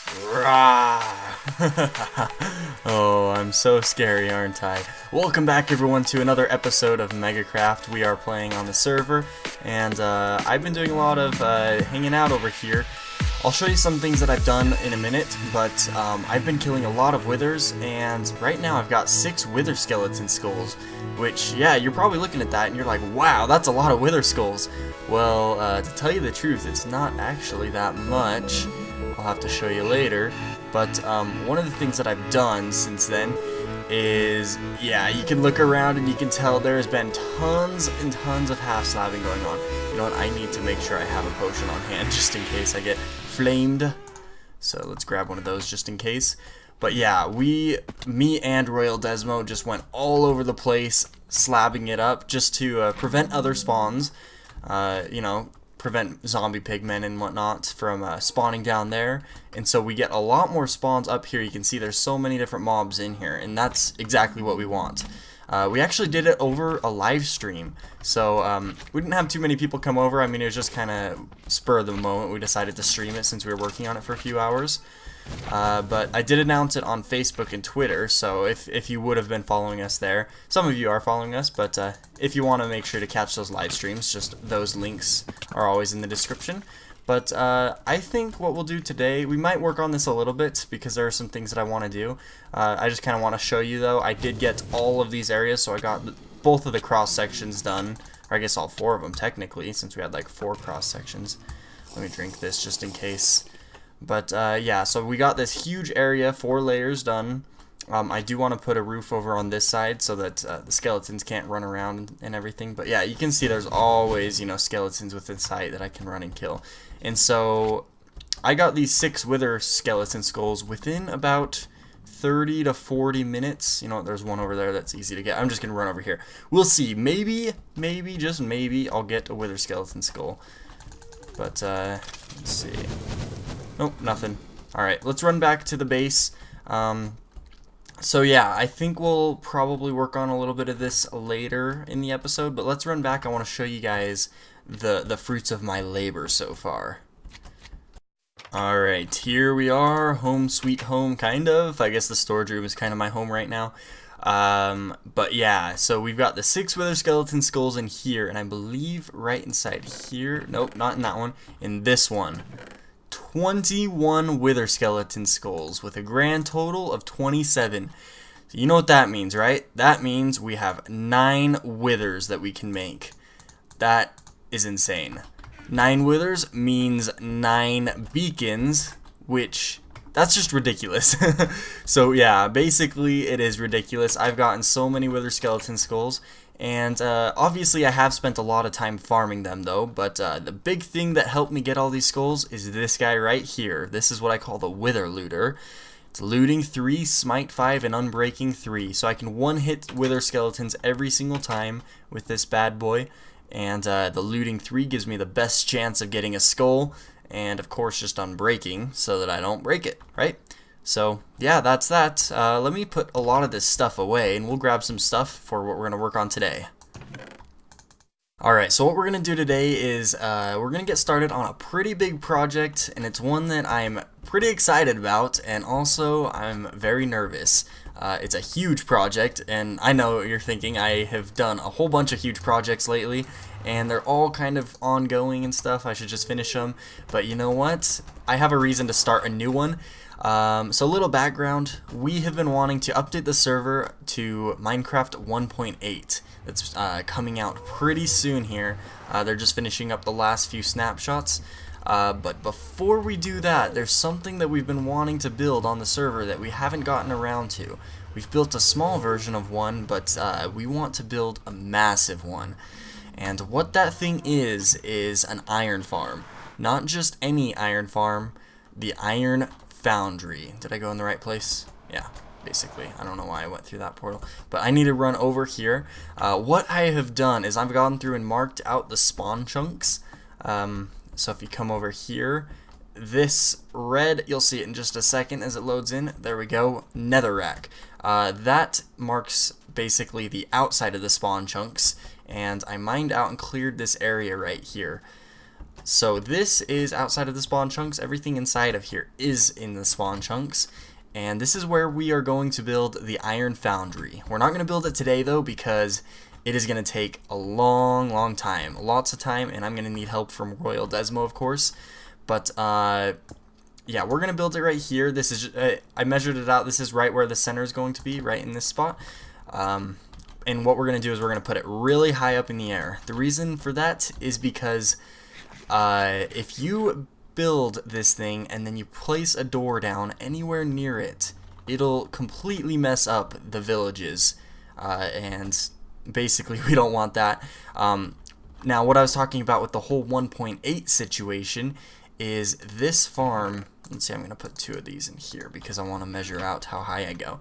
Rah! Oh, I'm so scary, aren't I? Welcome back, everyone, to another episode of MegaKraft. We are playing on the server, and I've been doing a lot of hanging out over here. I'll show you some things that I've done in a minute, but I've been killing a lot of withers, and right now I've got 6 wither skeleton skulls, which, yeah, you're probably looking at that and you're like, wow, that's a lot of wither skulls. Well, to tell you the truth, it's not actually that much. I'll have to show you later, but one of the things that I've done since then is, yeah, you can look around and you can tell there's been tons and tons of half-slabbing going on. You know what, I need to make sure I have a potion on hand just in case I get flamed, so let's grab one of those just in case. But yeah, me and Royal Desmo just went all over the place slabbing it up just to prevent other spawns, you know, prevent zombie pigmen and whatnot from spawning down there. And so we get a lot more spawns up here. You can see there's so many different mobs in here, and that's exactly what we want. We actually did it over a live stream, so we didn't have too many people come over. I mean, it was just kind of spur of the moment. We decided to stream it since we were working on it for a few hours. But I did announce it on Facebook and Twitter, so if you would have been following us there, some of you are following us, but if you want to make sure to catch those live streams, just those links are always in the description. But I think what we'll do today, we might work on this a little bit because there are some things that I want to do. I just kind of want to show you, though. I did get all of these areas, so I got both of the cross sections done, or I guess all 4 of them technically, since we had like 4 cross sections. Let me drink this just in case. But yeah, so we got this huge area, 4 layers done. I do want to put a roof over on this side so that the skeletons can't run around and everything. But yeah, you can see there's always, you know, skeletons within sight that I can run and kill. And so I got these 6 wither skeleton skulls within about 30 to 40 minutes. You know, there's one over there that's easy to get. I'm just going to run over here. We'll see. Maybe, just maybe, I'll get a wither skeleton skull. But let's see. Nope, nothing. Alright, let's run back to the base. So yeah, I think we'll probably work on a little bit of this later in the episode, but let's run back. I want to show you guys the fruits of my labor so far. Alright, here we are, home sweet home, kind of. I guess the storage room is kind of my home right now. But yeah, so we've got the 6 wither skeleton skulls in here, and I believe right inside here, nope, not in that one, in this one. 21 wither skeleton skulls with a grand total of 27. So you know what that means, right? That means we have 9 withers that we can make. That is insane. 9 withers means 9 beacons, which that's just ridiculous. So yeah, basically it is ridiculous. I've gotten so many wither skeleton skulls. And obviously I have spent a lot of time farming them though, but the big thing that helped me get all these skulls is this guy right here. This is what I call the Wither Looter. It's looting 3, smite 5, and unbreaking 3. So I can one-hit wither skeletons every single time with this bad boy. And the looting 3 gives me the best chance of getting a skull, and of course just unbreaking so that I don't break it, right? So, yeah, that's that. Let me put a lot of this stuff away, and we'll grab some stuff for what we're going to work on today. Alright, so what we're going to do today is we're going to get started on a pretty big project, and it's one that I'm pretty excited about, and also I'm very nervous. It's a huge project, and I know what you're thinking. I have done a whole bunch of huge projects lately, and they're all kind of ongoing and stuff. I should just finish them, but you know what? I have a reason to start a new one. So a little background, we have been wanting to update the server to Minecraft 1.8. That's coming out pretty soon here. They're just finishing up the last few snapshots. But before we do that, there's something that we've been wanting to build on the server that we haven't gotten around to. We've built a small version of one, but we want to build a massive one. And what that thing is an iron farm. Not just any iron farm, the iron Foundry. Did I go in the right place? Yeah, basically. I don't know why I went through that portal. But I need to run over here. What I have done is I've gone through and marked out the spawn chunks. So if you come over here, this red, you'll see it in just a second as it loads in. There we go, Netherrack. That marks basically the outside of the spawn chunks. And I mined out and cleared this area right here. So this is outside of the spawn chunks. Everything inside of here is in the spawn chunks. And this is where we are going to build the iron foundry. We're not going to build it today though, because it is going to take a long time. Lots of time, and I'm going to need help from Royal Desmo, of course. But yeah, we're going to build it right here. This is I measured it out. This is right where the center is going to be, right in this spot. And what we're going to do is we're going to put it really high up in the air. The reason for that is because if you build this thing and then you place a door down anywhere near it, it'll completely mess up the villages, and basically we don't want that. Now what I was talking about with the whole 1.8 situation is this farm. Let's see, I'm going to put 2 of these in here because I want to measure out how high I go.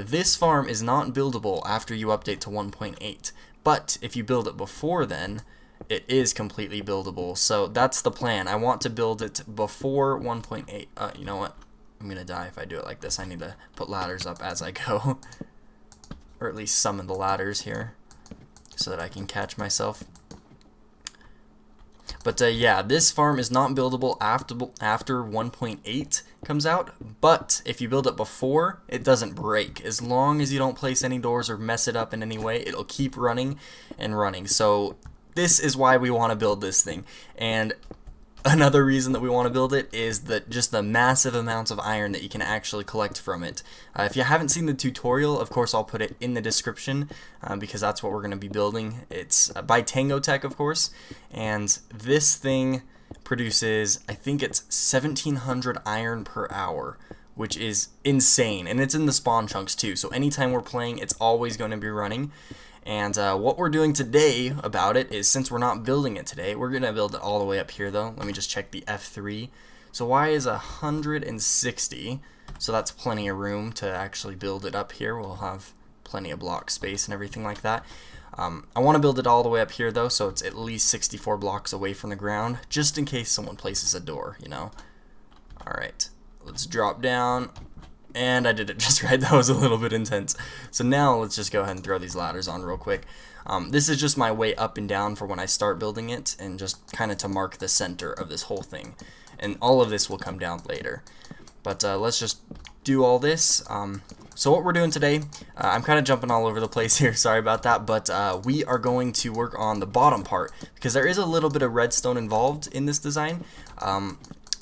This farm is not buildable after you update to 1.8, but if you build it before then, it is completely buildable. So that's the plan. I want to build it before 1.8. You know what? I'm going to die if I do it like this. I need to put ladders up as I go. Or at least some of the ladders here so that I can catch myself. But yeah, this farm is not buildable after 1.8 comes out, but if you build it before, it doesn't break. As long as you don't place any doors or mess it up in any way, it'll keep running and running. So this is why we want to build this thing. And another reason that we want to build it is that just the massive amounts of iron that you can actually collect from it. If you haven't seen the tutorial, of course I'll put it in the description, because that's what we're going to be building. It's by Tango Tek, of course, and this thing produces, I think it's 1700 iron per hour, which is insane, and it's in the spawn chunks too, so anytime we're playing, it's always going to be running. And what we're doing today about it is, since we're not building it today, we're going to build it all the way up here though. Let me just check the F3. So Y is 160, so that's plenty of room to actually build it up here. We'll have plenty of block space and everything like that. I want to build it all the way up here though, so it's at least 64 blocks away from the ground, just in case someone places a door, you know. Alright, let's drop down. And I did it just right. That was a little bit intense. So now let's just go ahead and throw these ladders on real quick. This is just my way up and down for when I start building it, and just kind of to mark the center of this whole thing. And all of this will come down later. But let's just do all this. So what we're doing today, I'm kind of jumping all over the place here, sorry about that, but we are going to work on the bottom part, because there is a little bit of redstone involved in this design.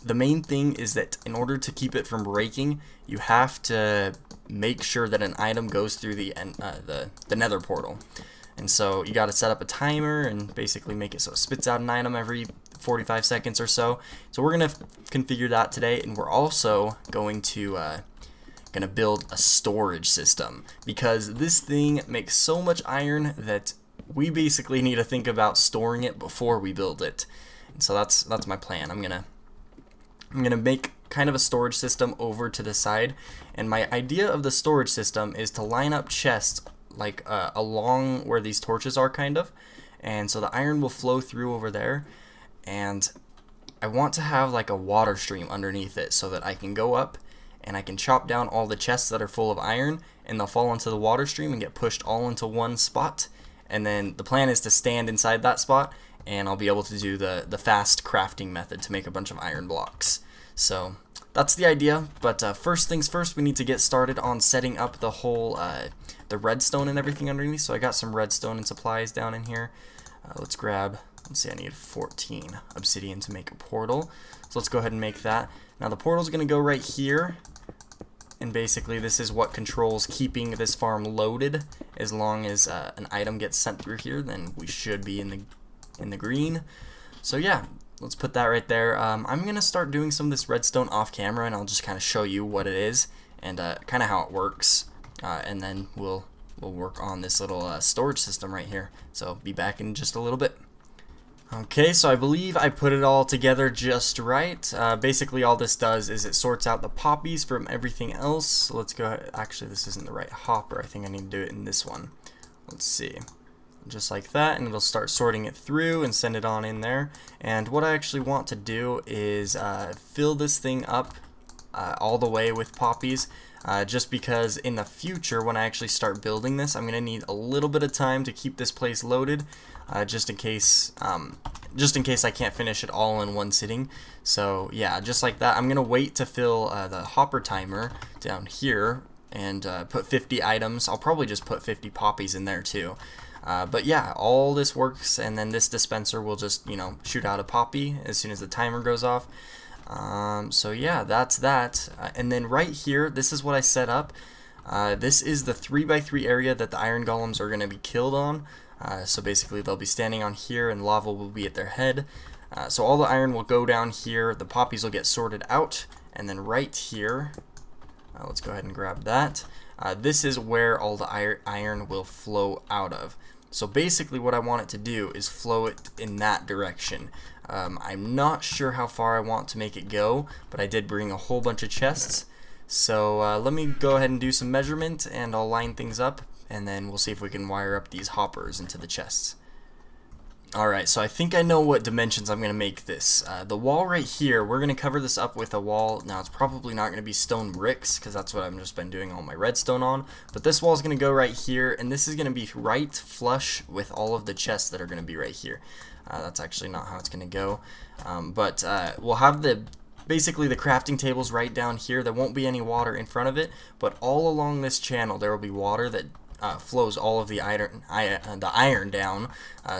The main thing is that in order to keep it from breaking, you have to make sure that an item goes through the Nether portal. And so you got to set up a timer and basically make it so it spits out an item every 45 seconds or so. So we're going to configure that today, and we're also going to build a storage system, because this thing makes so much iron that we basically need to think about storing it before we build it. And so that's my plan. I'm gonna make kind of a storage system over to the side, and my idea of the storage system is to line up chests like along where these torches are, kind of, and so the iron will flow through over there, and I want to have like a water stream underneath it so that I can go up and I can chop down all the chests that are full of iron, and they'll fall into the water stream and get pushed all into one spot. And then the plan is to stand inside that spot, and I'll be able to do the fast crafting method to make a bunch of iron blocks. So that's the idea, but first things first, we need to get started on setting up the whole the redstone and everything underneath. So I got some redstone and supplies down in here. Let's see, I need 14 obsidian to make a portal, so let's go ahead and make that. Now the portal's gonna go right here, and basically this is what controls keeping this farm loaded. As long as an item gets sent through here, then we should be in the green. So yeah, let's put that right there. I'm gonna start doing some of this redstone off camera, and I'll just kind of show you what it is and kind of how it works, and then we'll work on this little storage system right here. So be back in just a little bit. Okay, so I believe I put it all together just right. Basically all this does is it sorts out the poppies from everything else. So let's go ahead. Actually, this isn't the right hopper. I think I need to do it in this one. Let's see. Just like that, and it'll start sorting it through and send it on in there. And what I actually want to do is fill this thing up all the way with poppies. Just because in the future, when I actually start building this, I'm gonna need a little bit of time to keep this place loaded, just in case I can't finish it all in one sitting. So yeah, just like that, I'm gonna wait to fill the hopper timer down here and put 50 items. I'll probably just put 50 poppies in there too. But yeah, all this works, and then this dispenser will just, you know, shoot out a poppy as soon as the timer goes off. So yeah, that's that. And then right here, this is what I set up. This is the 3x3 area that the iron golems are going to be killed on. So basically they'll be standing on here and lava will be at their head. So all the iron will go down here, the poppies will get sorted out, and then right here, let's go ahead and grab that. This is where all the iron will flow out of. So basically what I want it to do is flow it in that direction. I'm not sure how far I want to make it go, but I did bring a whole bunch of chests. So let me go ahead and do some measurement, and I'll line things up, and then we'll see if we can wire up these hoppers into the chests. Alright, so I think I know what dimensions I'm going to make this. The wall right here, we're going to cover this up with a wall. Now, it's probably not going to be stone bricks, because that's what I've just been doing all my redstone on. But this wall is going to go right here, and this is going to be right flush with all of the chests that are going to be right here. That's actually not how it's going to go. But we'll have basically the crafting tables right down here. There won't be any water in front of it, but all along this channel there will be water that flows all of the iron down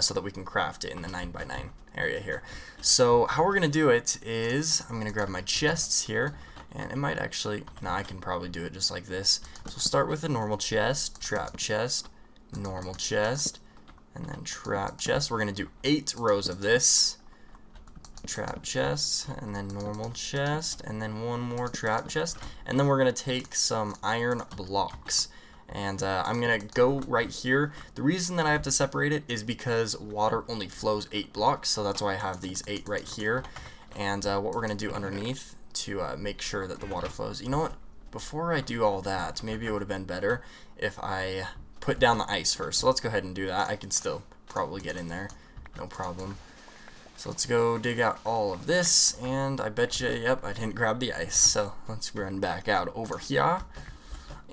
so that we can craft it in the 9x9 area here. So how we're going to do it is, I'm going to grab my chests here, and it might actually, no, I can probably do it just like this. So we'll start with a normal chest, trap chest, normal chest, and then trap chest. We're going to do 8 rows of this. Trap chest, and then normal chest, and then one more trap chest, and then we're going to take some iron blocks. And I'm going to go right here. The reason that I have to separate it is because water only flows 8 blocks, so that's why I have these 8 right here. And what we're going to do underneath to make sure that the water flows. You know what? Before I do all that, maybe it would have been better if I put down the ice first. So let's go ahead and do that. I can still probably get in there, no problem. So let's go dig out all of this, and I bet you, yep, I didn't grab the ice. So let's run back out over here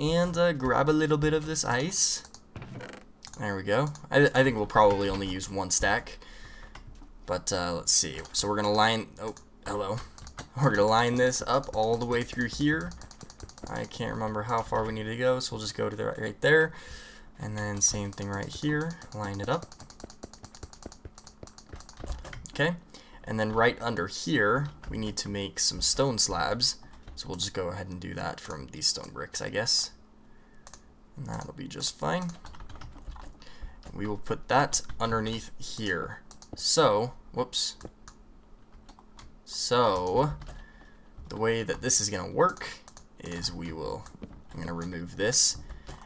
and grab a little bit of this ice. There we go. I think we'll probably only use 1 stack, but let's see. So we're gonna line, oh, hello. We're gonna line this up all the way through here. I can't remember how far we need to go, so we'll just go to the right there, and then same thing right here, line it up. Okay, and then right under here, we need to make some stone slabs. So we'll just go ahead and do that from these stone bricks, I guess. And that'll be just fine. And we will put that underneath here. So, whoops. So, the way that this is going to work is I'm going to remove this.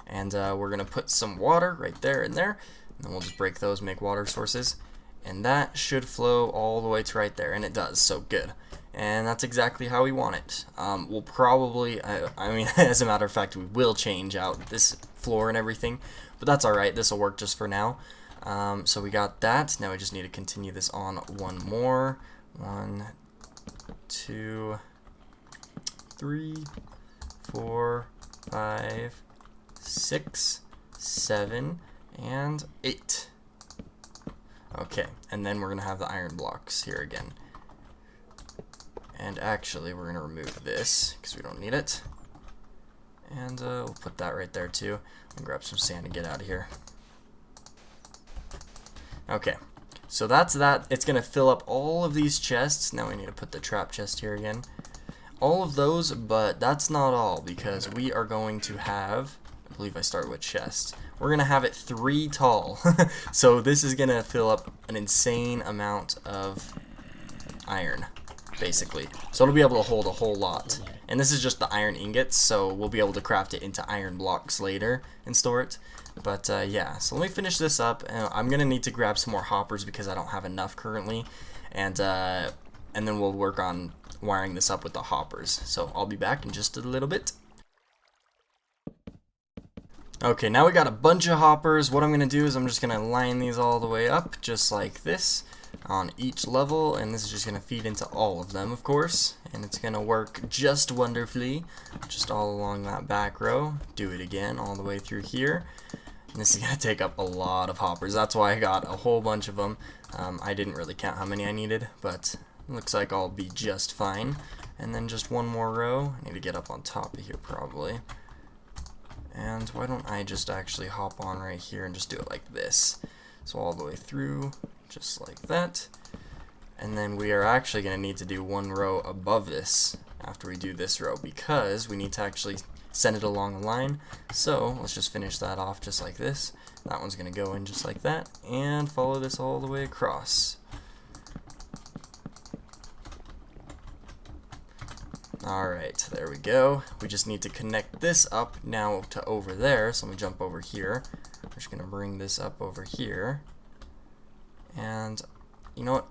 And we're going to put some water right there and there. And then we'll just break those, make water sources. And that should flow all the way to right there. And it does, so good. And that's exactly how we want it. We'll probably, I mean, as a matter of fact, we will change out this floor and everything, but that's alright, this will work just for now. So we got that. Now we just need to continue this on one more. 1, 2, 3, 4, 5, 6, 7, and 8. Okay, and then we're going to have the iron blocks here again. And actually, we're going to remove this, because we don't need it. And we'll put that right there, too. And grab some sand and get out of here. Okay, so that's that. It's going to fill up all of these chests. Now we need to put the trap chest here again. All of those, but that's not all, because we are going to have, I believe I started with chests. We're going to have it 3 tall. So this is going to fill up an insane amount of iron, basically. So it'll be able to hold a whole lot. And this is just the iron ingots, so we'll be able to craft it into iron blocks later and store it. But yeah, so let me finish this up. I'm going to need to grab some more hoppers because I don't have enough currently. And then we'll work on wiring this up with the hoppers. So I'll be back in just a little bit. Okay, now we got a bunch of hoppers. What I'm going to do is I'm just going to line these all the way up, just like this. on each level, and this is just going to feed into all of them, of course, and it's going to work just wonderfully, just all along that back row. Do it again all the way through here. And this is going to take up a lot of hoppers. That's why I got a whole bunch of them. I didn't really count how many I needed, but looks like I'll be just fine. And then just one more row. I need to get up on top of here probably. And why don't I just actually hop on right here and just do it like this. So all the way through, just like that. And then we are actually going to need to do one row above this after we do this row, because we need to actually send it along the line. So let's just finish that off just like this. That one's going to go in just like that, and follow this all the way across. Alright, there we go. We just need to connect this up now to over there. So let me jump over here. We're just going to bring this up over here. And you know what?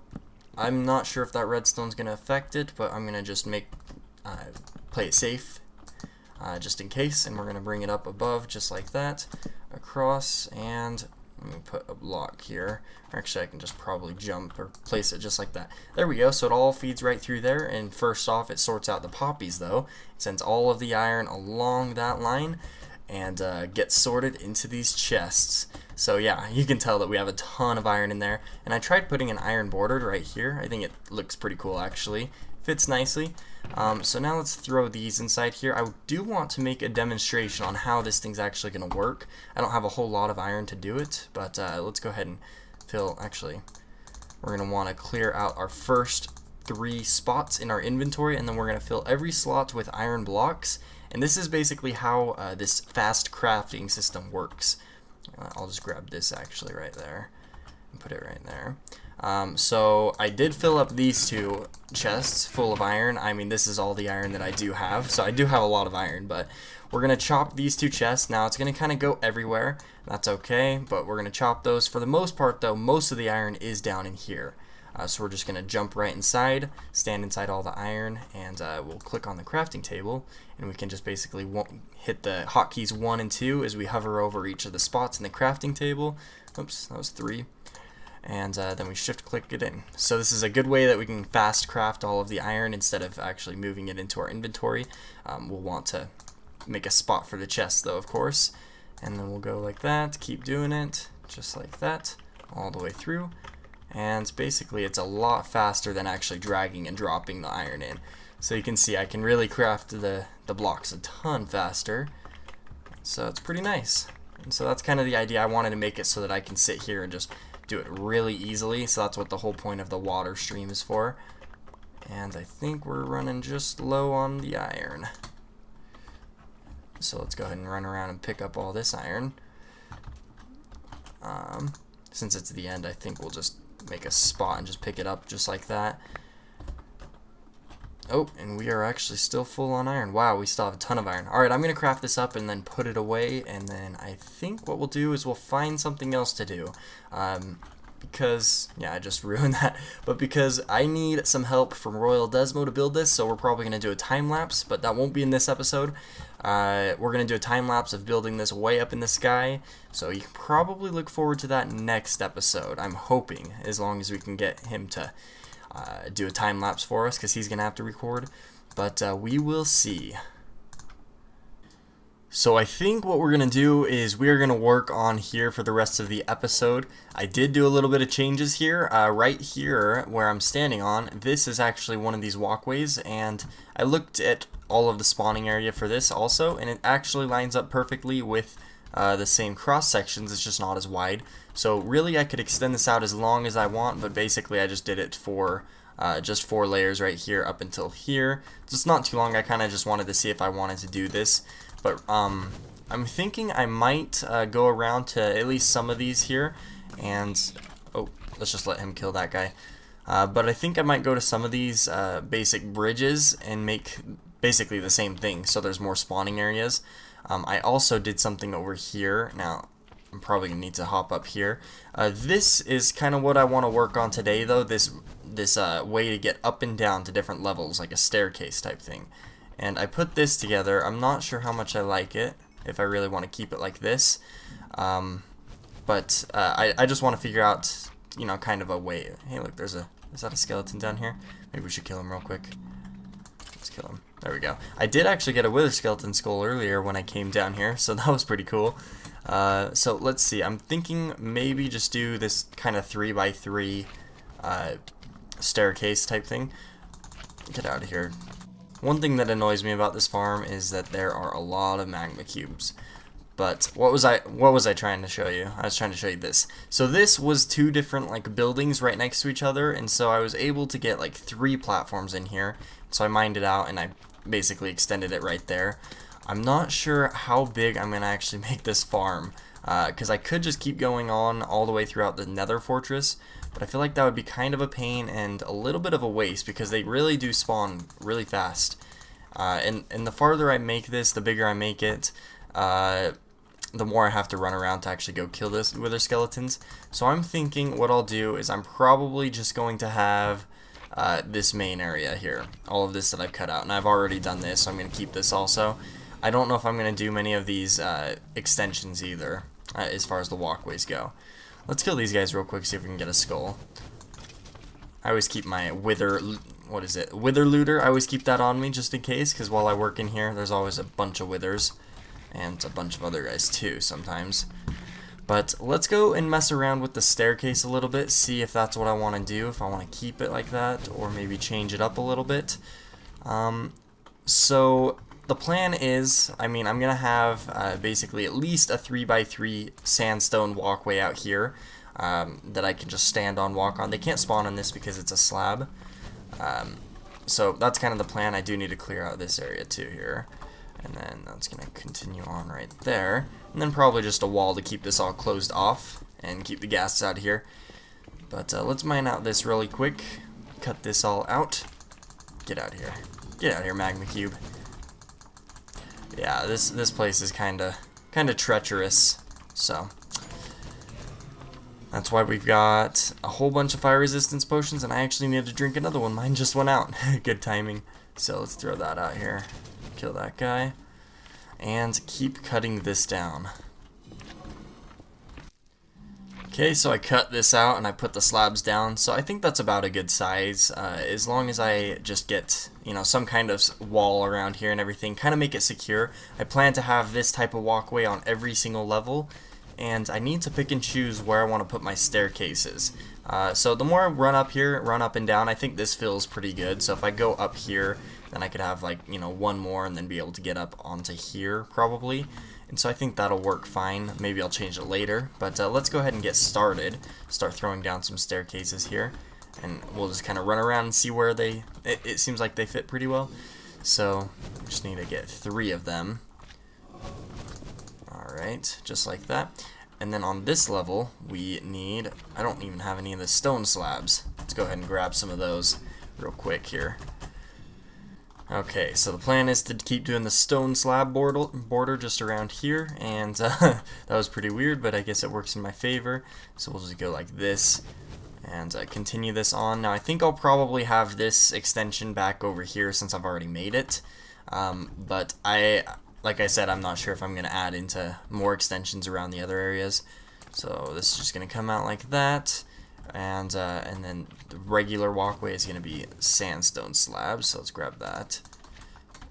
I'm not sure if that redstone's going to affect it, but I'm going to just play it safe just in case. And we're going to bring it up above just like that, across, and let me put a block here. Actually, I can just probably jump or place it just like that. There we go. So it all feeds right through there. And first off, it sorts out the poppies, though. It sends all of the iron along that line and gets sorted into these chests. So yeah, you can tell that we have a ton of iron in there. And I tried putting an iron border right here. I think it looks pretty cool, actually. Fits nicely. So now let's throw these inside here. I do want to make a demonstration on how this thing's actually going to work. I don't have a whole lot of iron to do it, but let's go ahead and fill. Actually, we're going to want to clear out our first 3 spots in our inventory, and then we're going to fill every slot with iron blocks. And this is basically how this fast crafting system works. I'll just grab this actually right there and put it right there. So I did fill up these 2 chests full of iron. I mean, this is all the iron that I do have, so I do have a lot of iron, but we're going to chop these 2 chests. Now it's going to kind of go everywhere. That's okay, but we're going to chop those. For the most part, though, most of the iron is down in here. So we're just going to jump right inside, stand inside all the iron, and we'll click on the crafting table, and we can just basically hit the hotkeys 1 and 2 as we hover over each of the spots in the crafting table. Oops, that was 3. And then we shift click it in. So this is a good way that we can fast craft all of the iron instead of actually moving it into our inventory. We'll want to make a spot for the chest, though, of course. And then we'll go like that, keep doing it, just like that, all the way through. And basically it's a lot faster than actually dragging and dropping the iron in. So you can see I can really craft the blocks a ton faster. So it's pretty nice. And so that's kind of the idea. I wanted to make it so that I can sit here and just do it really easily. So that's what the whole point of the water stream is for. And I think we're running just low on the iron. So let's go ahead and run around and pick up all this iron. Since it's the end, I think we'll just make a spot and just pick it up just like that. Oh, and we are actually still full on iron. Wow, we still have a ton of iron. Alright, I'm going to craft this up and then put it away, and then I think what we'll do is we'll find something else to do. Because, yeah, I just ruined that, but because I need some help from Royal Desmo to build this, so we're probably going to do a time lapse, but that won't be in this episode. We're going to do a time lapse of building this way up in the sky, so you can probably look forward to that next episode, I'm hoping, as long as we can get him to do a time lapse for us, because he's going to have to record, but we will see. So I think what we're going to do is we're going to work on here for the rest of the episode. I did do a little bit of changes here. Right here where I'm standing on, this is actually one of these walkways, and I looked at all of the spawning area for this also, and it actually lines up perfectly with the same cross sections. It's just not as wide. So really I could extend this out as long as I want, but basically I just did it for just 4 layers right here up until here. It's not too long. I kind of just wanted to see if I wanted to do this. But I'm thinking I might go around to at least some of these here, and oh, let's just let him kill that guy. But I think I might go to some of these basic bridges and make basically the same thing, so there's more spawning areas. I also did something over here. Now I'm probably gonna need to hop up here. This is kind of what I want to work on today, though. This way to get up and down to different levels, like a staircase type thing. And I put this together. I'm not sure how much I like it, if I really want to keep it like this. But I just want to figure out you know, kind of a way. Hey, look, is that a skeleton down here? Maybe we should kill him real quick. Let's kill him. There we go. I did actually get a wither skeleton skull earlier when I came down here, so that was pretty cool. So let's see. I'm thinking maybe just do this kind of 3x3 staircase type thing. Get out of here. One thing that annoys me about this farm is that there are a lot of magma cubes. But what was I trying to show you? I was trying to show you this. So this was two different like buildings right next to each other, and so I was able to get like 3 platforms in here. So I mined it out and I basically extended it right there. I'm not sure how big I'm gonna actually make this farm, because I could just keep going on all the way throughout the Nether fortress, but I feel like that would be kind of a pain and a little bit of a waste because they really do spawn really fast. And the farther I make this, the bigger I make it, the more I have to run around to actually go kill this wither skeletons. So I'm thinking what I'll do is I'm probably just going to have this main area here, all of this that I've cut out, and I've already done this, so I'm going to keep this also. I don't know if I'm going to do many of these extensions either, as far as the walkways go. Let's kill these guys real quick, see if we can get a skull. I always keep my wither looter, I always keep that on me just in case, because while I work in here, there's always a bunch of withers. And a bunch of other guys too sometimes. But let's go and mess around with the staircase a little bit, see if that's what I want to do, if I want to keep it like that, or maybe change it up a little bit. So the plan is, I mean, I'm going to have basically at least a 3x3 sandstone walkway out here that I can just stand on, walk on. They can't spawn on this because it's a slab. So that's kind of the plan. I do need to clear out this area too here. And then that's going to continue on right there. And then probably just a wall to keep this all closed off and keep the ghasts out of here. But let's mine out this really quick. Cut this all out. Get out of here. Get out of here, magma cube. Yeah, this place is kind of treacherous. So that's why we've got a whole bunch of fire resistance potions, and I actually need to drink another one. Mine just went out. Good timing. So let's throw that out here. Kill that guy, and keep cutting this down. Okay, so I cut this out and I put the slabs down, so I think that's about a good size, as long as I just get, you know, some kind of wall around here and everything, kind of make it secure. I plan to have this type of walkway on every single level, and I need to pick and choose where I want to put my staircases. So the more I run up here, run up and down, I think this feels pretty good. So if I go up here, then I could have like, you know, one more and then be able to get up onto here probably. And so I think that'll work fine. Maybe I'll change it later, but let's go ahead and get started. Start throwing down some staircases here, and we'll just kind of run around and see where it seems like they fit pretty well. So just need to get 3 of them. Alright, just like that. And then on this level, we need, I don't even have any of the stone slabs. Let's go ahead and grab some of those real quick here. Okay, so the plan is to keep doing the stone slab border just around here, and that was pretty weird, but I guess it works in my favor. So we'll just go like this, and continue this on. Now I think I'll probably have this extension back over here since I've already made it, but like I said, I'm not sure if I'm going to add into more extensions around the other areas. So this is just going to come out like that. And then the regular walkway is going to be sandstone slabs, so let's grab that.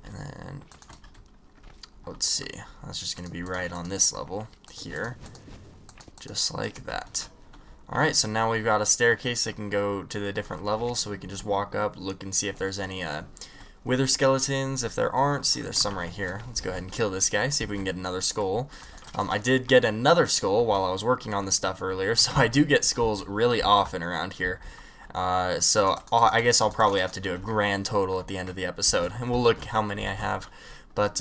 And then, let's see, that's just going to be right on this level here, just like that. Alright, so now we've got a staircase that can go to the different levels, so we can just walk up, look and see if there's any wither skeletons. If there aren't, see there's some right here. Let's go ahead and kill this guy, see if we can get another skull. I did get another skull while I was working on the stuff earlier, so I do get skulls really often around here. So I guess I'll probably have to do a grand total at the end of the episode, and we'll look how many I have. But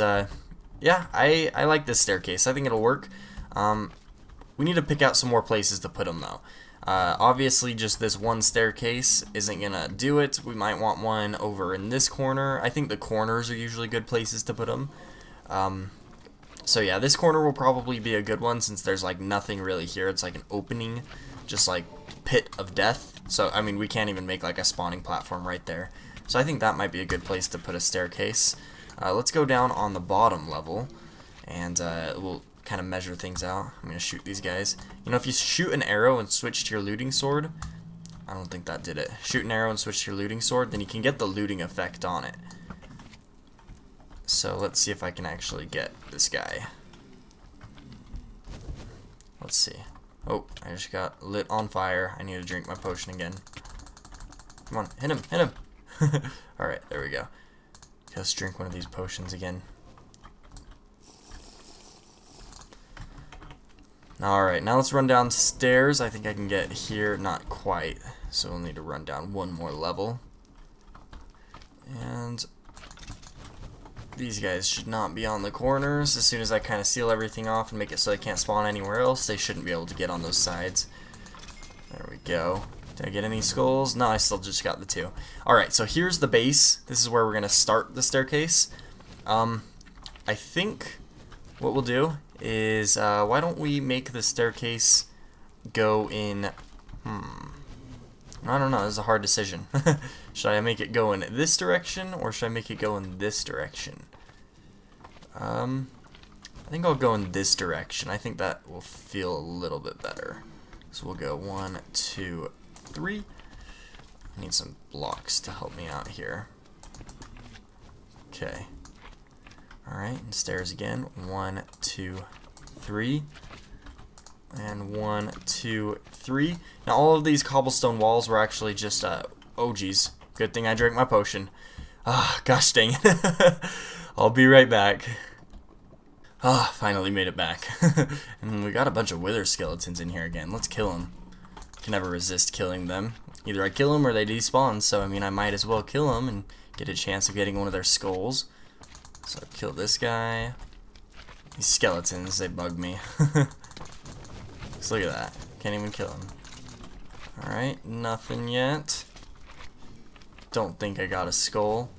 yeah, I like this staircase. I think it'll work. We need to pick out some more places to put them, though. Obviously, just this one staircase isn't going to do it. We might want one over in this corner. I think the corners are usually good places to put them. So yeah, this corner will probably be a good one since there's like nothing really here. It's like an opening, just like pit of death. So I mean, we can't even make like a spawning platform right there. So I think that might be a good place to put a staircase. Let's go down on the bottom level, and we'll kind of measure things out. I'm gonna shoot these guys. You know, if you shoot an arrow and switch to your looting sword, I don't think that did it. Shoot an arrow and switch to your looting sword, then you can get the looting effect on it. So let's see if I can actually get this guy. Let's see. Oh, I just got lit on fire. I need to drink my potion again. Come on, hit him, hit him. Alright, there we go. Let's drink one of these potions again. Alright, now let's run downstairs. I think I can get here. Not quite. So we'll need to run down one more level. And these guys should not be on the corners. As soon as I kind of seal everything off and make it so they can't spawn anywhere else, they shouldn't be able to get on those sides. There we go. Did I get any skulls? No, I still just got the 2. Alright, so here's the base. This is where we're going to start the staircase. I think what we'll do is, why don't we make the staircase go in, I don't know, this is a hard decision. Should I make it go in this direction, or should I make it go in this direction? I think I'll go in this direction. I think that will feel a little bit better. So we'll go 1, 2, 3. I need some blocks to help me out here. Okay. Alright, and stairs again. 1, 2, 3. And 1, 2, 3. Now all of these cobblestone walls were actually just, oh geez. Good thing I drank my potion. Ah, gosh dang it. I'll be right back. Ah, finally made it back. And we got a bunch of wither skeletons in here again. Let's kill them. Can never resist killing them. Either I kill them or they despawn, so I mean I might as well kill them and get a chance of getting one of their skulls. So kill this guy. These skeletons, they bug me. Just look at that. Can't even kill him. Alright, nothing yet. Don't think I got a skull.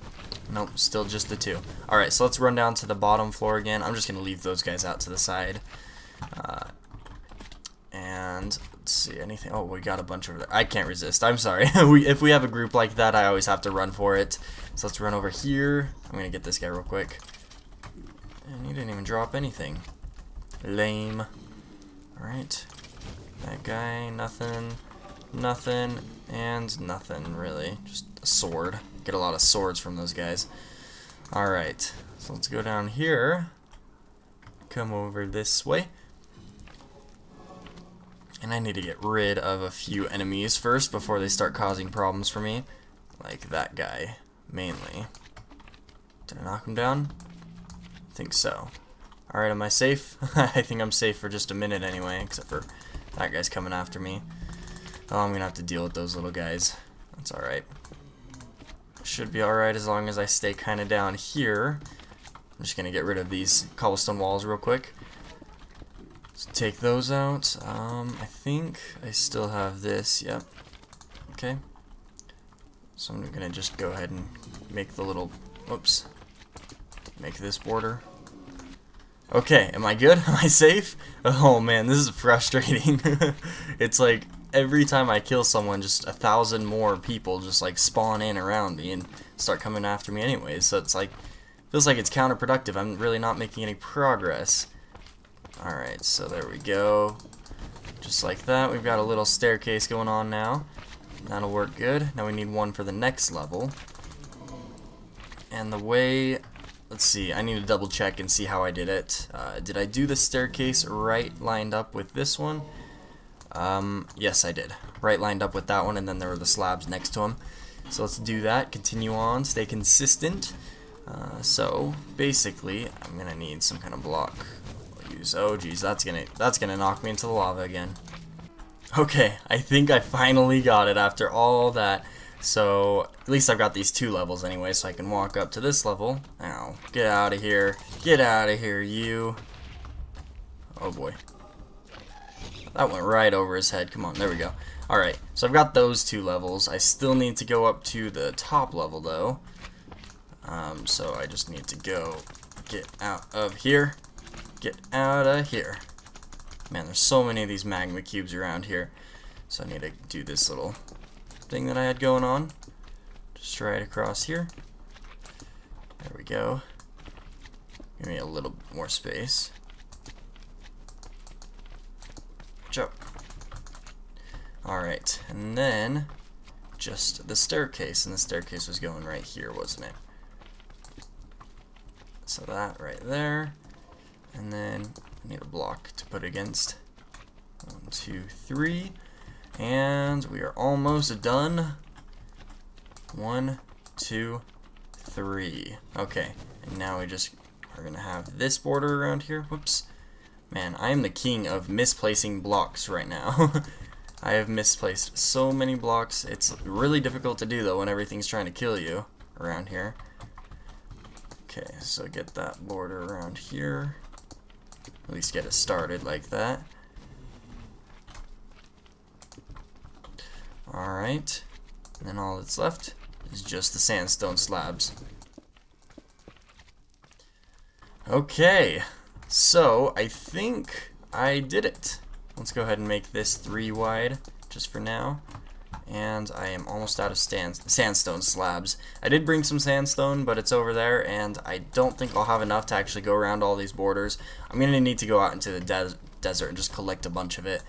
Nope, still just the 2. Alright, so let's run down to the bottom floor again. I'm just going to leave those guys out to the side. And let's see, anything. Oh, we got a bunch over there. I can't resist. I'm sorry. If we have a group like that, I always have to run for it. So let's run over here. I'm going to get this guy real quick. And he didn't even drop anything. Lame. Alright. That guy, nothing. Nothing. And nothing, really. Just a sword. Get a lot of swords from those guys. Alright. So let's go down here. Come over this way. And I need to get rid of a few enemies first before they start causing problems for me. Like that guy, mainly. Did I knock him down? I think so. Alright, am I safe? I think I'm safe for just a minute anyway, except for that guy's coming after me. Oh, I'm gonna have to deal with those little guys. That's alright. Should be alright as long as I stay kind of down here. I'm just gonna get rid of these cobblestone walls real quick. So take those out. I think I still have this. Yep. Okay. So I'm gonna just go ahead and make the little, whoops, make this border. Okay, am I good? Am I safe? Oh man, this is frustrating. It's like every time I kill someone, just 1,000 more people just like spawn in around me and start coming after me anyways. So it's like, feels like it's counterproductive. I'm really not making any progress. Alright, so there we go. Just like that, we've got a little staircase going on now. That'll work good. Now we need one for the next level. And the way, let's see, I need to double check and see how I did it. Did I do the staircase right lined up with this one? Yes, I did. Right lined up with that one, and then there were the slabs next to them. So let's do that, continue on, stay consistent. So basically, I'm gonna need some kind of block. I'll use, oh geez, that's gonna knock me into the lava again. Okay, I think I finally got it after all that. So at least I've got these 2 levels anyway, so I can walk up to this level. Ow, get out of here. Get out of here, you. Oh boy. That went right over his head. Come on, there we go. Alright, so I've got those 2 levels. I still need to go up to the top level though. So I just need to go get out of here. Get out of here. Man, there's so many of these magma cubes around here. So I need to do this little thing that I had going on. Just right across here. There we go. Give me a little more space. Alright, and then just the staircase, and the staircase was going right here, wasn't it? So that right there, and then I need a block to put against. 1, 2, 3, and we are almost done. 1, 2, 3. Okay, and now we just are gonna have this border around here. Whoops. Man, I am the king of misplacing blocks right now. I have misplaced so many blocks. It's really difficult to do though when everything's trying to kill you around here. Okay, so get that border around here. At least get it started like that. Alright, and then all that's left is just the sandstone slabs. Okay, so I think I did it. Let's go ahead and make this 3 wide just for now. And I am almost out of sandstone slabs. I did bring some sandstone, but it's over there, and I don't think I'll have enough to actually go around all these borders. I'm going to need to go out into the desert and just collect a bunch of it.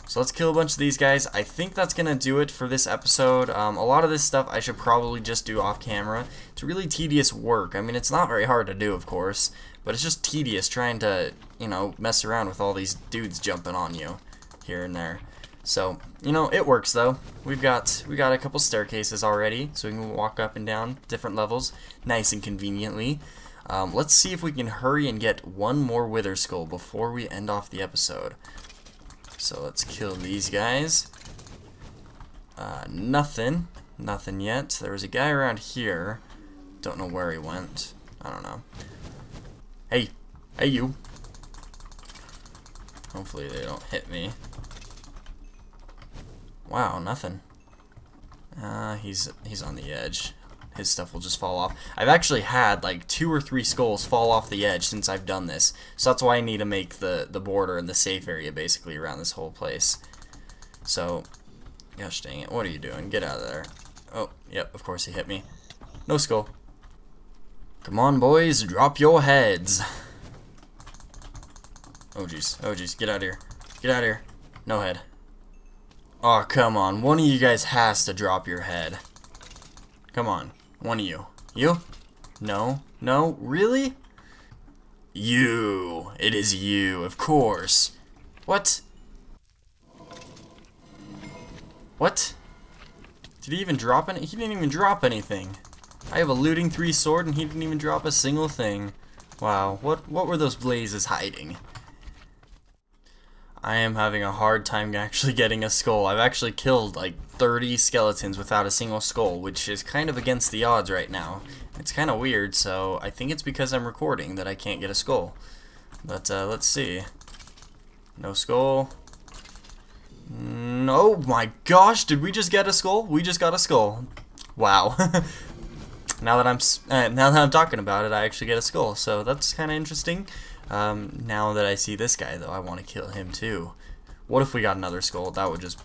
So let's kill a bunch of these guys. I think that's going to do it for this episode. A lot of this stuff I should probably just do off camera. It's really tedious work. I mean, it's not very hard to do, of course, but it's just tedious trying to, you know, mess around with all these dudes jumping on you here and there. So, you know, it works though. We got a couple staircases already, so we can walk up and down different levels nice and conveniently. Let's see if we can hurry and get one more wither skull before we end off the episode. So let's kill these guys. Nothing yet. There was a guy around here. Don't know where he went. I don't know. Hey you. Hopefully they don't hit me. Wow, nothing. He's on the edge. His stuff will just fall off. I've actually had like 2 or 3 skulls fall off the edge since I've done this. So that's why I need to make the border and the safe area basically around this whole place. So, gosh dang it, what are you doing? Get out of there. Oh, yep, of course he hit me. No skull. Come on, boys, drop your heads. Oh jeez, get out of here. Get out of here. No head. Oh, come on, one of you guys has to drop your head. Come on, one of you. You? No, really? You. It is you, of course. What? What? Did he even drop any? He didn't even drop anything. I have a looting 3 sword and he didn't even drop a single thing. Wow, what were those blazes hiding? I am having a hard time actually getting a skull. I've actually killed like 30 skeletons without a single skull, which is kind of against the odds right now. It's kind of weird, so I think it's because I'm recording that I can't get a skull. But let's see. No skull. Oh my gosh, did we just get a skull? We just got a skull. Wow. Now that I'm talking about it, I actually get a skull, so that's kind of interesting. Now that I see this guy, though, I want to kill him too. What if we got another skull? That would just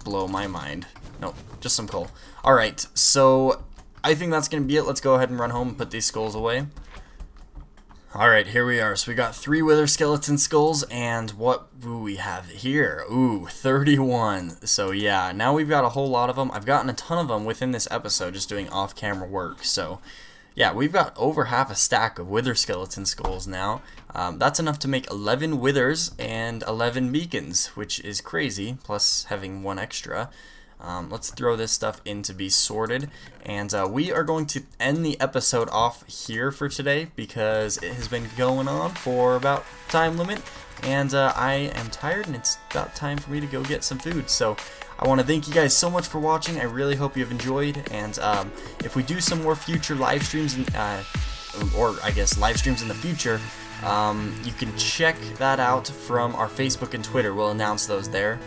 blow my mind. Nope, just some coal. Alright, so I think that's going to be it. Let's go ahead and run home and put these skulls away. Alright, here we are. So we got 3 wither skeleton skulls, and what do we have here? Ooh, 31. So yeah, now we've got a whole lot of them. I've gotten a ton of them within this episode just doing off-camera work, so yeah, we've got over half a stack of wither skeleton skulls now. That's enough to make 11 withers and 11 beacons, which is crazy, plus having 1 extra. Let's throw this stuff in to be sorted, and we are going to end the episode off here for today because it has been going on for about time limit, and I am tired and it's about time for me to go get some food. So I want to thank you guys so much for watching. I really hope you've enjoyed, and if we do some more future live streams, or I guess live streams in the future, you can check that out from our Facebook and Twitter. We'll announce those there.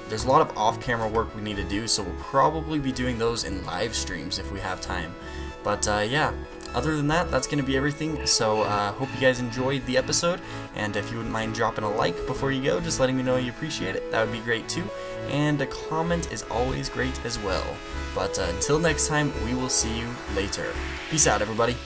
There's a lot of off-camera work we need to do, so we'll probably be doing those in live streams if we have time. But yeah, other than that, that's going to be everything. So hope you guys enjoyed the episode, and if you wouldn't mind dropping a like before you go, just letting me know you appreciate it, that would be great too. And a comment is always great as well. But until next time, we will see you later. Peace out, everybody.